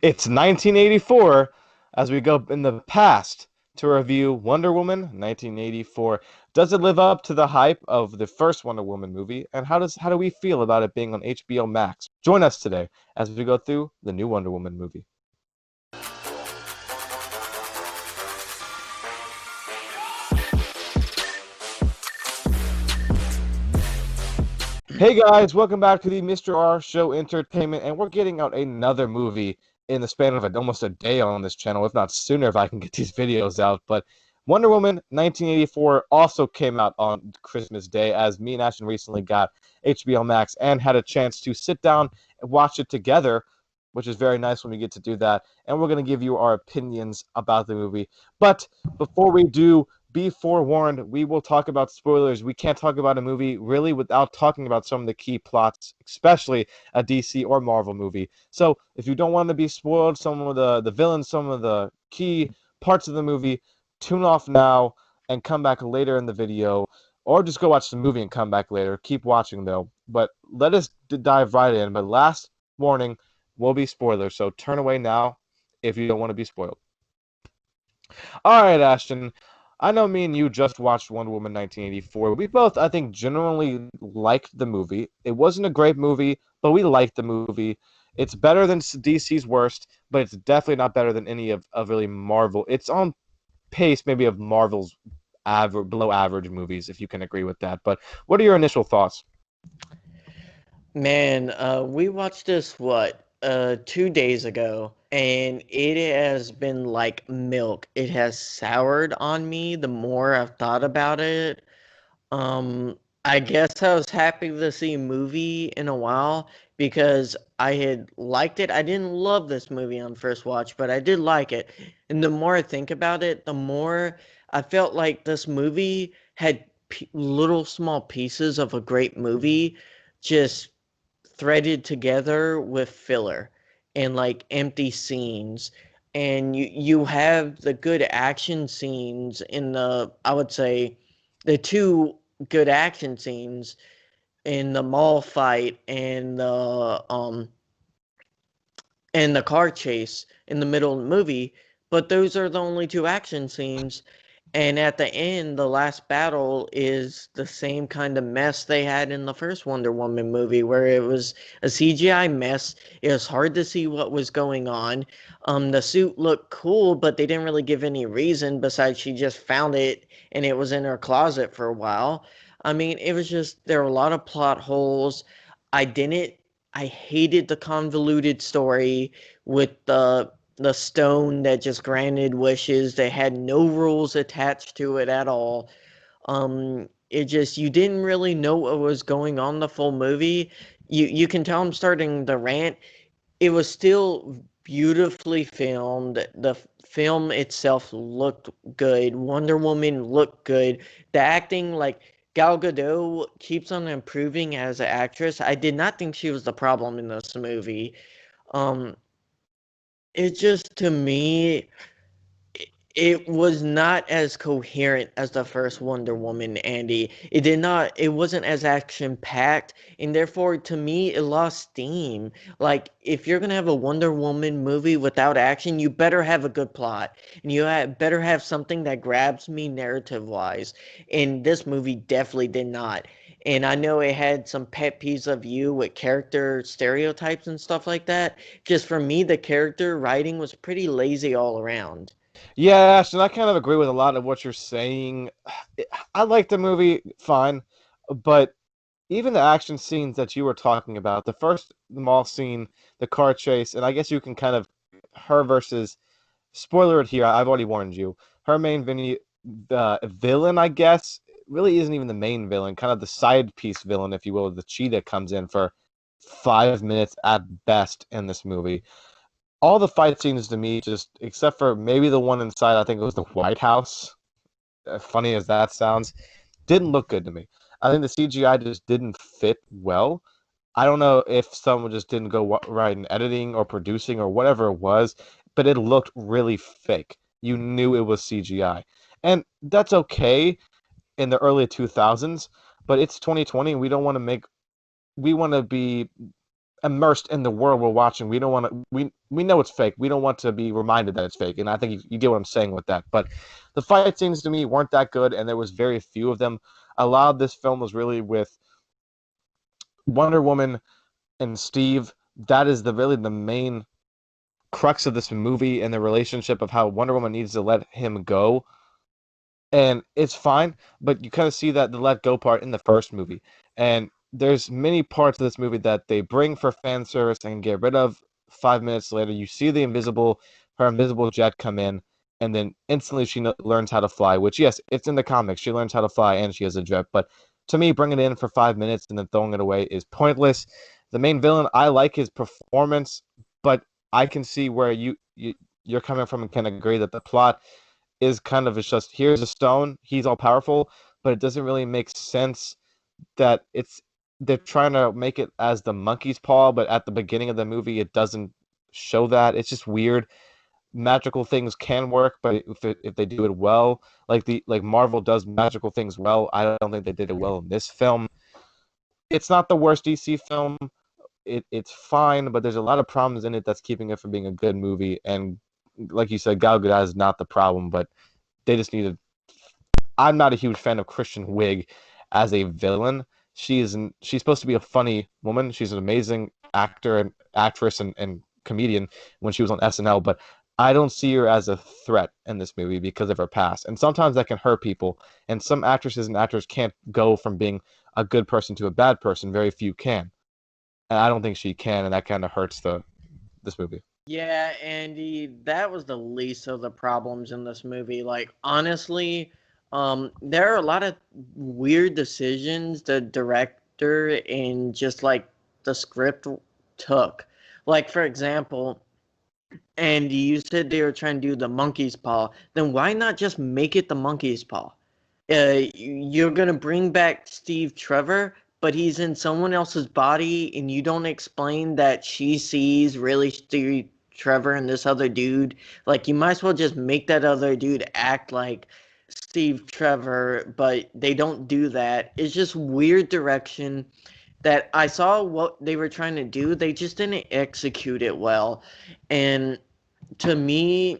It's 1984 as we go in the past to review Wonder Woman 1984. Does it live up to the hype of the first Wonder Woman movie? And how do we feel about it being on HBO Max? Join us today as we go through the new Wonder Woman movie. Hey guys, welcome back to the Mr. R Show Entertainment, and we're getting out another movie in the span of almost a day on this channel, if not sooner if I can get these videos out. But Wonder Woman 1984 also came out on Christmas Day, as me and Ashton recently got HBO Max and had a chance to sit down and watch it together, which is very nice when we get to do that. And we're going to give you our opinions about the movie. But before we do, be forewarned, we will talk about spoilers. We can't talk about a movie really without talking about some of the key plots, especially a DC or Marvel movie. So if you don't want to be spoiled, some of the villains, some of the key parts of the movie, tune off now and come back later in the video, or just go watch the movie and come back later. Keep watching though. But let us dive right in. But last warning will be spoilers, so turn away now if you don't want to be spoiled. All right, Ashton. I know me and you just watched Wonder Woman 1984. We both, I think, generally liked the movie. It wasn't a great movie, but we liked the movie. It's better than DC's worst, but it's definitely not better than any of really Marvel. It's on pace maybe of Marvel's below average movies, if you can agree with that. But what are your initial thoughts? Man, we watched this 2 days ago, and it has been like milk. It has soured on me the more I've thought about it. I guess I was happy to see a movie in a while because I had liked it. I didn't love this movie on first watch, but I did like it. And the more I think about it, the more I felt like this movie had little small pieces of a great movie just threaded together with filler and like empty scenes, and you have the good action scenes in the, I would say, the two good action scenes in the mall fight and the car chase in the middle of the movie, but those are the only two action scenes. And at the end, the last battle is the same kind of mess they had in the first Wonder Woman movie, where it was a CGI mess. It was hard to see what was going on. The suit looked cool, but they didn't really give any reason besides she just found it and it was in her closet for a while. I mean, it was just, there were a lot of plot holes. I didn't, I hated the convoluted story with the stone that just granted wishes. They had no rules attached to it at all. It just, you didn't really know what was going on the full movie. You can tell I'm starting the rant. It was still beautifully filmed. The film itself looked good. Wonder Woman looked good. The acting, like, Gal Gadot keeps on improving as an actress. I did not think she was the problem in this movie. Um, it just, to me, it was not as coherent as the first Wonder Woman, Andy. It wasn't as action packed, and therefore, to me, it lost steam. Like, if you're gonna have a Wonder Woman movie without action, you better have a good plot, and better have something that grabs me narrative wise. And this movie definitely did not. And I know it had some pet peeves of you with character stereotypes and stuff like that. Just for me, the character writing was pretty lazy all around. Yeah, Ashton, I kind of agree with a lot of what you're saying. I like the movie fine, but even the action scenes that you were talking about, the first mall scene, the car chase, and I guess you can kind of her versus spoiler it here. I've already warned you. Her main villain, I guess, really isn't even the main villain. Kind of the side piece villain, if you will. The cheetah comes in for 5 minutes at best in this movie. All the fight scenes to me, just except for maybe the one inside, I think it was the White House. Funny as that sounds, didn't look good to me. I think the CGI just didn't fit well. I don't know if someone just didn't go right in editing or producing or whatever it was, but it looked really fake. You knew it was CGI. And that's okay in the early 2000s, but it's 2020 and we don't want to make we want to be immersed in the world we're watching. We don't want to. We know it's fake. We don't want to be reminded that it's fake. And I think you get what I'm saying with that. But the fight scenes to me weren't that good, and there was very few of them. A lot of this film was really with Wonder Woman and Steve. That is the really the main crux of this movie and the relationship of how Wonder Woman needs to let him go, and it's fine, but you kind of see that the let go part in the first movie, and there's many parts of this movie that they bring for fan service and get rid of. 5 minutes later, you see her invisible jet come in, and then instantly she learns how to fly. Which, yes, it's in the comics. She learns how to fly and she has a jet. But to me, bringing it in for 5 minutes and then throwing it away is pointless. The main villain, I like his performance, but I can see where you're coming from and can agree that the plot is kind of it's just here's a stone, he's all powerful, but it doesn't really make sense that they're trying to make it as the monkey's paw, but at the beginning of the movie it doesn't show that. It's just weird. Magical things can work, but if they do it well, like Marvel does magical things well, I don't think they did it well in this film. It's not the worst DC film. It's fine, but there's a lot of problems in it that's keeping it from being a good movie. And like you said, Gal Gadot is not the problem, but they just need to. I'm not a huge fan of Kristen Wiig as a villain. She's supposed to be a funny woman. She's an amazing actor and actress and comedian when she was on SNL, but I don't see her as a threat in this movie because of her past. And sometimes that can hurt people. And some actresses and actors can't go from being a good person to a bad person. Very few can. And I don't think she can, and that kind of hurts the this movie. Yeah, Andy, that was the least of the problems in this movie. Like, honestly, there are a lot of weird decisions the director and just like the script took. Like, for example, Andy, you said they were trying to do the monkey's paw. Then why not just make it the monkey's paw? You're gonna bring back Steve Trevor, but he's in someone else's body, and you don't explain that she sees really Steve Trevor and this other dude. Like, you might as well just make that other dude act like Steve Trevor, but they don't do that. It's just weird direction that I saw what they were trying to do. They just didn't execute it well. And to me,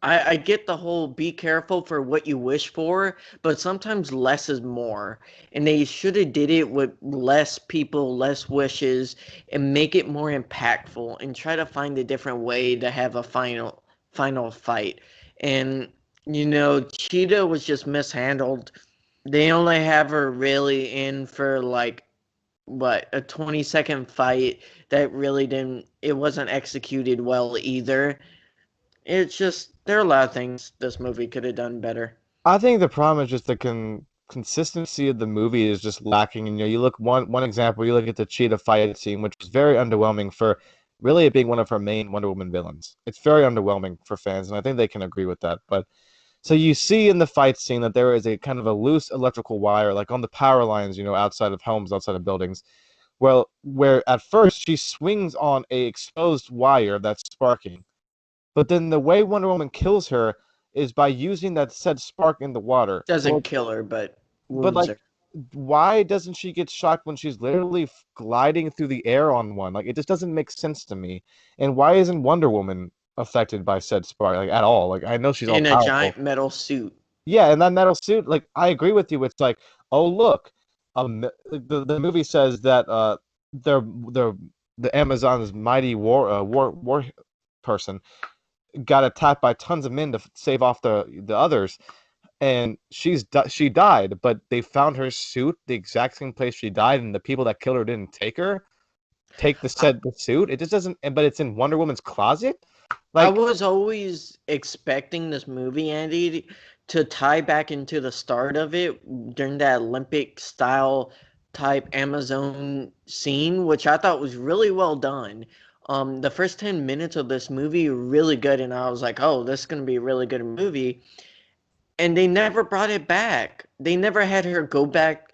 I get the whole be careful for what you wish for, but sometimes less is more. And they should have did it with less people, less wishes, and make it more impactful and try to find a different way to have a final fight. And Cheetah was just mishandled. They only have her really in for like what, a 20-second fight that really didn't it wasn't executed well either. It's just there are a lot of things this movie could have done better. I think the problem is just the consistency of the movie is just lacking. And you look one example, you look at the cheetah fight scene, which was very underwhelming for really it being one of her main Wonder Woman villains. It's very underwhelming for fans, and I think they can agree with that. But so you see in the fight scene that there is a kind of a loose electrical wire, like on the power lines, outside of homes, outside of buildings. Well, where at first she swings on a exposed wire that's sparking, but then the way Wonder Woman kills her is by using that said spark in the water. Doesn't Well, kill her, but but wounds like, her. why doesn't she get shocked when she's literally gliding through the air on one? Like, it just doesn't make sense to me. And why isn't Wonder Woman affected by said spark, like, at all? Like, I know she's all In a powerful. giant metal suit. Yeah, and that metal suit, like, I agree with you. It's like, oh look, the movie says that they're the Amazon's mighty war person got attacked by tons of men to save off the others, and she died, but they found her suit the exact same place she died, and the people that killed her didn't take I, the suit. It just doesn't, but it's in Wonder Woman's closet. I Like, was always expecting this movie, Andy, to tie back into the start of it during that Olympic style type Amazon scene, which I thought was really well done. The first 10 minutes of this movie were really good, and I was like, oh, this is going to be a really good movie. And they never brought it back. They never had her go back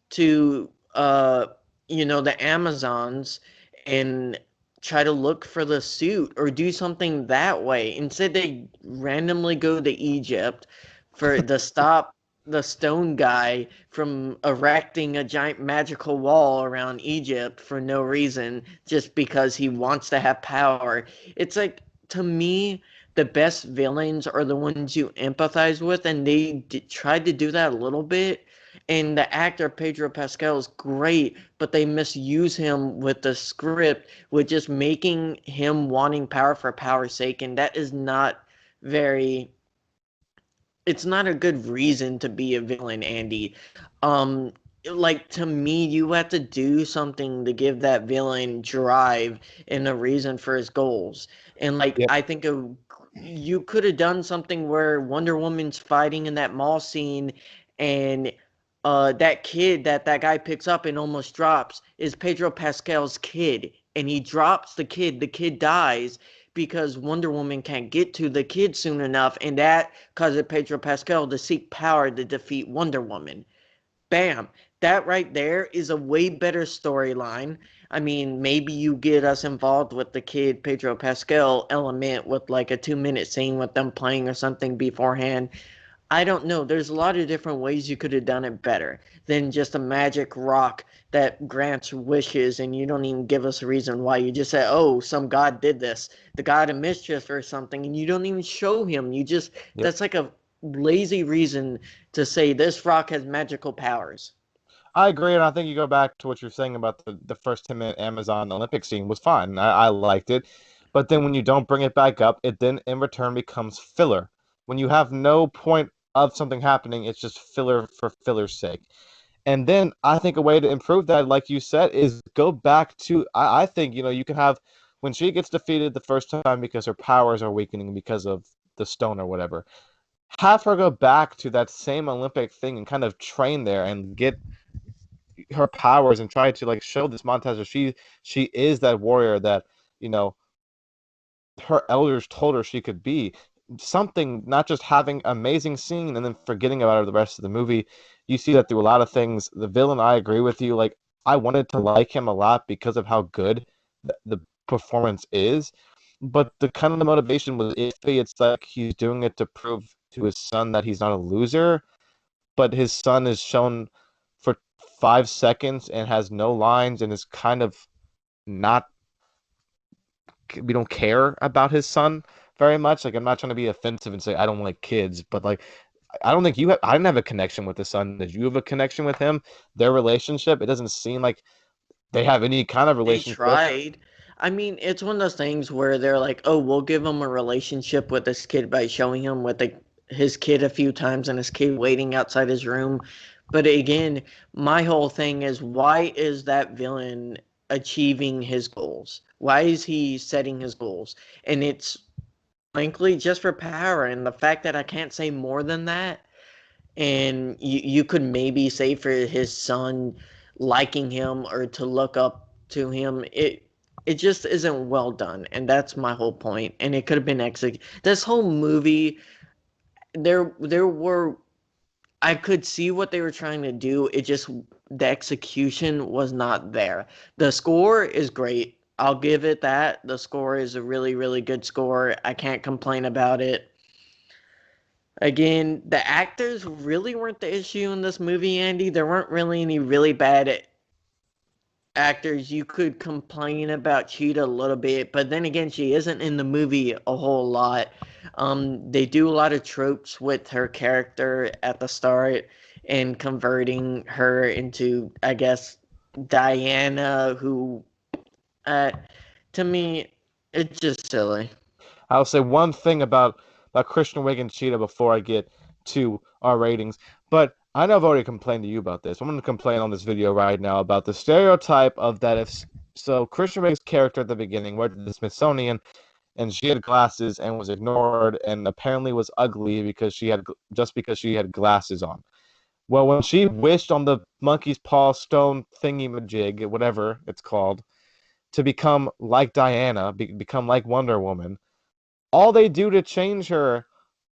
to the Amazons and try to look for the suit or do something that way. Instead, they randomly go to Egypt for the stop. the stone guy from erecting a giant magical wall around Egypt for no reason, just because he wants to have power. It's like, to me, the best villains are the ones you empathize with, and they tried to do that a little bit. And the actor Pedro Pascal is great, but they misuse him with the script, with just making him wanting power for power's sake, and that is not very, it's not a good reason to be a villain, Andy. Um, like, to me, you have to do something to give that villain drive and a reason for his goals. And like, Yep. I think you could have done something where Wonder Woman's fighting in that mall scene, and that kid that guy picks up and almost drops is Pedro Pascal's kid, and he drops the kid. The kid dies because Wonder Woman can't get to the kid soon enough, and that causes Pedro Pascal to seek power to defeat Wonder Woman. Bam. That right there is a way better storyline. I mean, maybe you get us involved with the kid Pedro Pascal element with like a 2 minute scene with them playing or something beforehand. I don't know. There's a lot of different ways you could have done it better than just a magic rock that grants wishes and you don't even give us a reason why. You just say, oh, some god did this, the god of mischief or something, and you don't even show him. You just, Yep. that's like a lazy reason to say this rock has magical powers. I agree, and I think you go back to what you're saying about the first 10-minute Amazon Olympic scene was fine. I liked it. But then when you don't bring it back up, it then in return becomes filler. When you have no point of something happening, it's just filler for filler's sake. And then I think a way to improve that, like you said, is go back to I think, you can have when she gets defeated the first time because her powers are weakening because of the stone or whatever, have her go back to that same Olympic thing and kind of train there and get her powers and try to like show this montage that she is that warrior that you know her elders told her she could be. Something, not just having amazing scene and then forgetting about her the rest of the movie. You see that through a lot of things. The villain, I agree with you. Like, I wanted to like him a lot because of how good the performance is, but the kind of the motivation was iffy. It's like he's doing it to prove to his son that he's not a loser, but his son is shown for 5 seconds and has no lines and is kind of not. We don't care about his son very much. Like, I'm not trying to be offensive and say I don't like kids, but like, I don't think I didn't have a connection with his son. Did you have a connection with him? Their relationship, it doesn't seem like they have any kind of They relationship. tried. I mean, it's one of those things where they're like, "Oh, we'll give him a relationship with this kid by showing him with his kid a few times and his kid waiting outside his room." But again, my whole thing is, why is that villain achieving his goals? Why is he setting his goals? And it's frankly just for power. And the fact that I can't say more than that, and you could maybe say for his son liking him or to look up to him, it just isn't well done, and that's my whole point. And it could have been executed. This whole movie, there were, I could see what they were trying to do. It just, the execution was not there. The score is great, I'll give it that. The score is a really, really good score. I can't complain about it. Again, the actors really weren't the issue in this movie, Andy. There weren't really any really bad actors. You could complain about Cheetah a little bit, but then again, she isn't in the movie a whole lot. They do a lot of tropes with her character at the start and converting her into, I guess, Diana, who, uh, to me, it's just silly. I'll say one thing about Christian Wiig and Cheetah before I get to our ratings. But I know I've already complained to you about this. I'm going to complain on this video right now about the stereotype of that if so Christian Wiig's character at the beginning worked at the Smithsonian and she had glasses and was ignored and apparently was ugly because she had glasses on. Well, when she wished on the monkey's paw stone thingy majig, whatever it's called, to become like Diana, become like Wonder Woman, all they do to change her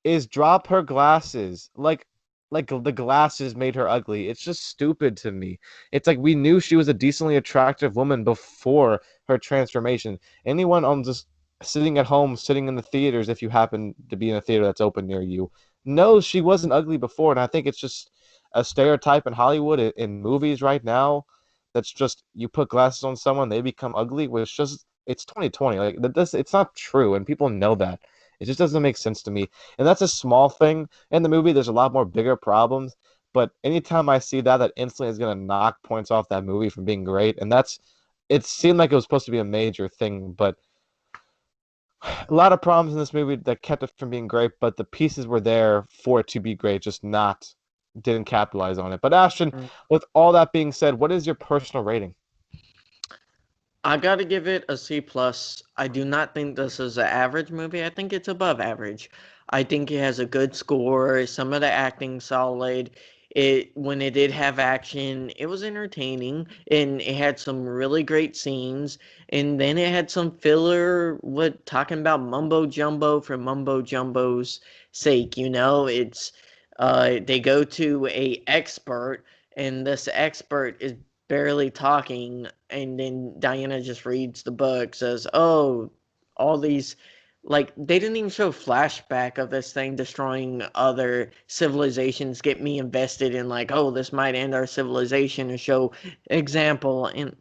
is drop her glasses. Like the glasses made her ugly. It's just stupid to me. It's like we knew she was a decently attractive woman before her transformation. Anyone on this sitting at home, sitting in the theaters, if you happen to be in a theater that's open near you, knows she wasn't ugly before. And I think it's just a stereotype in Hollywood, in movies right now, that's just you put glasses on someone, they become ugly, which just it's 2020. Like it's not true, and people know that. It just doesn't make sense to me. And that's a small thing in the movie. There's a lot more bigger problems. But anytime I see that, that instantly is going to knock points off that movie from being great. And that's, it seemed like it was supposed to be a major thing, but a lot of problems in this movie that kept it from being great, but the pieces were there for it to be great, just not didn't capitalize on it. But Ashton, Mm. with all that being said, what is your personal rating? I gotta give it a C plus. I do not think this is an average movie. I think it's above average. I think it has a good score. Some of the acting solid. It when it did have action, it was entertaining, and it had some really great scenes. And then it had some filler. What talking about mumbo jumbo for mumbo jumbo's sake? It's they go to a expert, and this expert is barely talking, and then Diana just reads the book, says, "Oh, all these." Like, they didn't even show flashback of this thing destroying other civilizations, get me invested in, like, oh, this might end our civilization, and show example. And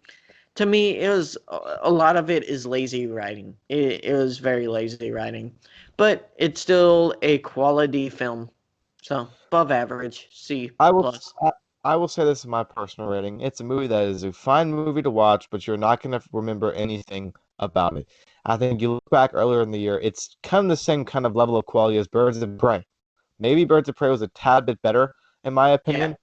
to me, it was a lot of it is lazy writing. It was very lazy writing, but it's still a quality film. So above average, C I will plus. I, I will say this is my personal rating. It's a movie that is a fine movie to watch, but you're not going to remember anything about it. I think you look back earlier in the year, it's kind of the same kind of level of quality as Birds of Prey. Maybe Birds of Prey was a tad bit better, in my Yeah. opinion,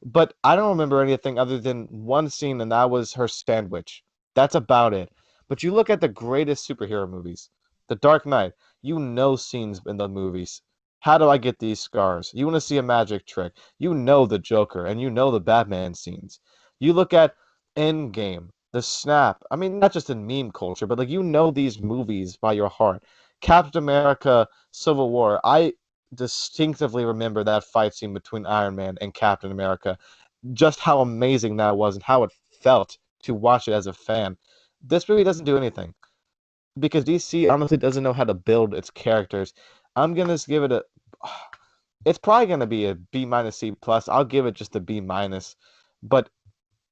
but I don't remember anything other than one scene, and that was her sandwich. That's about it. But you look at the greatest superhero movies, The Dark Knight, you know scenes in the movies. How do I get these scars? You want to see a magic trick. You know the Joker, and you know the Batman scenes. You look at Endgame, The Snap. I mean, not just in meme culture, but like you know these movies by your heart. Captain America, Civil War. I distinctively remember that fight scene between Iron Man and Captain America. Just how amazing that was and how it felt to watch it as a fan. This movie doesn't do anything because DC honestly doesn't know how to build its characters. I'm gonna just give it a. It's probably gonna be a B minus C plus. I'll give it just a B minus, but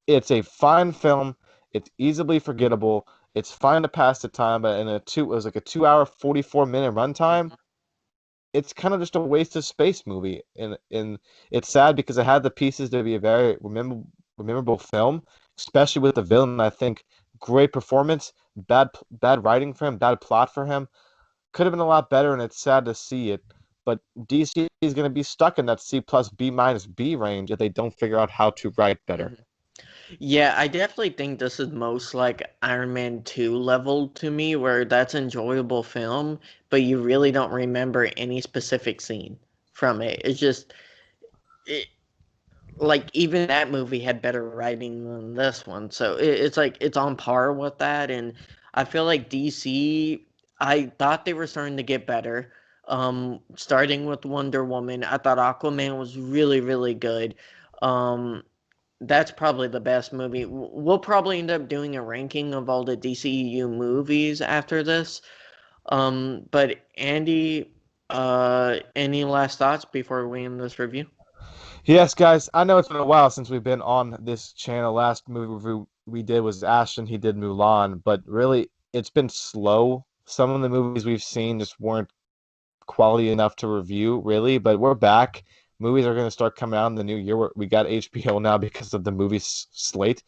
it's a fine film. It's easily forgettable. It's fine to pass the time, but it was like a 2 hour 44 minute runtime. It's kind of just a waste of space movie, and it's sad because it had the pieces to be a very memorable film, especially with the villain. I think great performance, bad writing for him, bad plot for him. Could have been a lot better, and it's sad to see it. But DC is going to be stuck in that C plus B minus B range if they don't figure out how to write better. Mhm. Yeah, I definitely think this is most like Iron Man 2 level to me, where that's enjoyable film, but you really don't remember any specific scene from it. It's just it, like even that movie had better writing than this one. So it's like it's on par with that. And I feel like DC, I thought they were starting to get better. Starting with Wonder Woman, I thought Aquaman was really, really good. Um, that's probably the best movie. We'll probably end up doing a ranking of all the DCEU movies after this. But Andy, any last thoughts before we end this review? Yes, guys, I know it's been a while since we've been on this channel. Last movie review we did was Ashton. He did Mulan, but really, it's been slow. Some of the movies we've seen just weren't quality enough to review, really. But we're back. Movies are going to start coming out in the new year. We got HBO now because of the movie slate.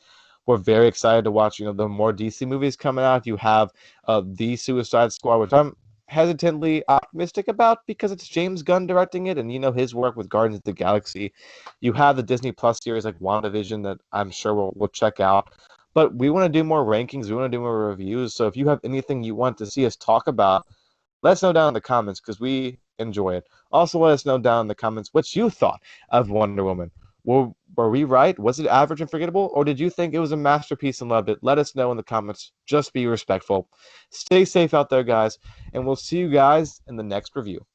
We're very excited to watch. The more DC movies coming out. You have the Suicide Squad, which I'm hesitantly optimistic about because it's James Gunn directing it, and his work with Guardians of the Galaxy. You have the Disney Plus series like WandaVision that I'm sure we'll check out. But we want to do more rankings. We want to do more reviews. So if you have anything you want to see us talk about, let us know down in the comments because we enjoy it. Also, let us know down in the comments what you thought of Wonder Woman. Were we right? Was it average and forgettable? Or did you think it was a masterpiece and loved it? Let us know in the comments. Just be respectful. Stay safe out there, guys. And we'll see you guys in the next review.